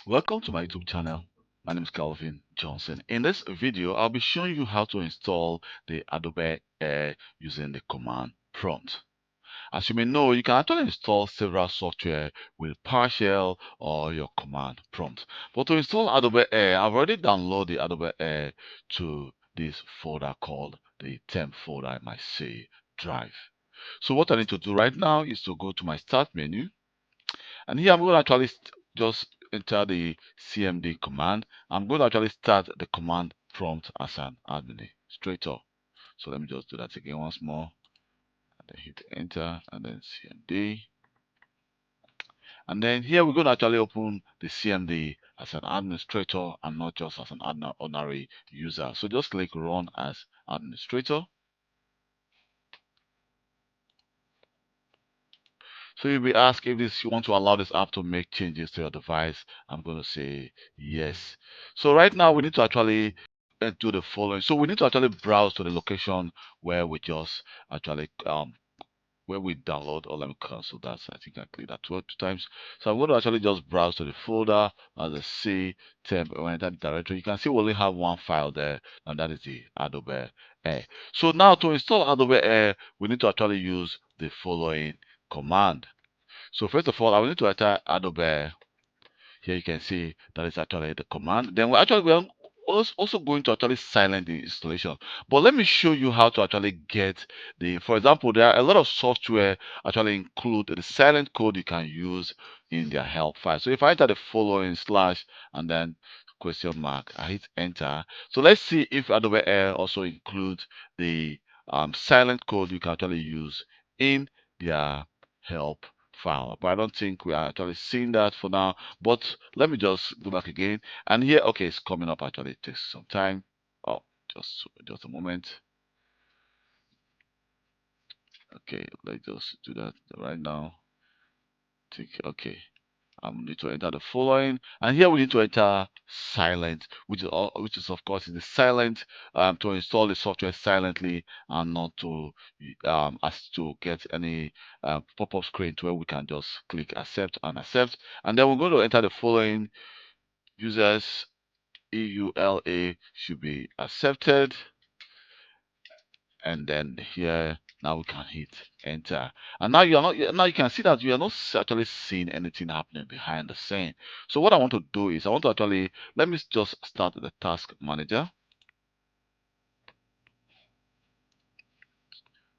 Welcome to my YouTube channel. My name is Calvin Johnson. In this video, I'll be showing you how to install the Adobe Air using the command prompt. As you may know, you can actually install several software with PowerShell or your command prompt. But to install Adobe Air, I've already downloaded the Adobe Air to this folder called the temp folder in my C drive. So what I need to do right now is to go to my start menu. And here I'm going to actually just enter the CMD command. I'm going to actually start the command prompt as an administrator. So let me just do that again once more. And then hit enter and then CMD. And then here we're going to actually open the CMD as an administrator and not just as an ordinary user. So just click run as administrator. So you'll be asked if you want to allow this app to make changes to your device. I'm going to say yes. So right now we need to actually do the following. So we need to actually browse to the location where we just actually where we download. Or let me cancel that. So I think I clicked that 12 times. So I'm going to actually just browse to the folder as a C temp or enter the directory. You can see we only have one file there, and that is the Adobe Air. So now to install Adobe Air, we need to actually use the following command. So first of all, I will need to enter Adobe Air. Here you can see that is actually the command. Then we're also going to actually silence the installation. But let me show you how to actually get for example, there are a lot of software actually include the silent code you can use in their help file. So if I enter the following slash and then question mark, I hit enter. So let's see if Adobe Air also includes the silent code you can actually use in their help file. But I don't think we are actually seeing that for now. But let me just go back again. And here, okay, it's coming up actually. It takes some time. Oh, just a moment. Okay, let's just do that right now. Okay. I need to enter the following, and here we need to enter silent, which is of course is the silent to install the software silently and not to as to get any pop-up screen to where we can just click accept and accept, and then we're going to enter the following: users EULA should be accepted, and then here now we can hit enter, and now you can see that we are not actually seeing anything happening behind the scene. So what I want to do is I want to actually let me just start the task manager.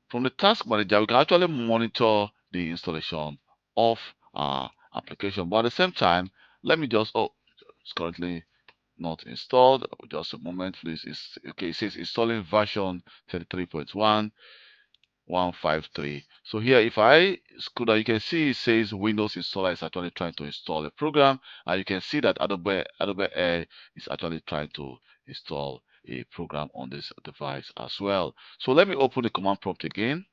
From the task manager we can actually monitor the installation of our application, but at the same time let me just it's currently not installed. Just a moment please. It's okay. It says installing version 33.1 153. So here, if I scroll down, you can see it says Windows installer is actually trying to install a program, and you can see that Adobe Air is actually trying to install a program on this device as well. So let me open the command prompt again.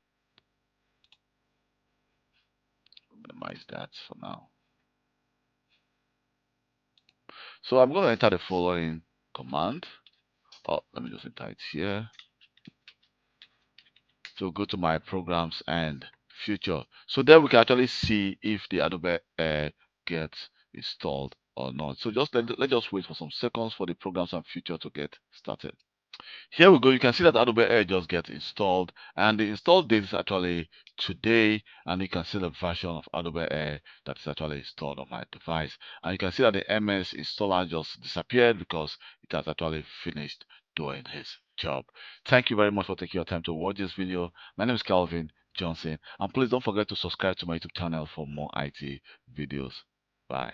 Minimize that for now. So I'm going to enter the following command. Oh, let me just enter it here. So go to my programs and future. So there we can actually see if the Adobe Air gets installed or not. So just let's just wait for some seconds for the programs and future to get started. Here we go. You can see that Adobe Air just gets installed, and the install date is actually today, and you can see the version of Adobe Air that is actually installed on my device. And you can see that the MS installer just disappeared because it has actually finished doing his job. Thank you very much for taking your time to watch this video. My name is Calvin Johnson, and please don't forget to subscribe to my YouTube channel for more IT videos. Bye.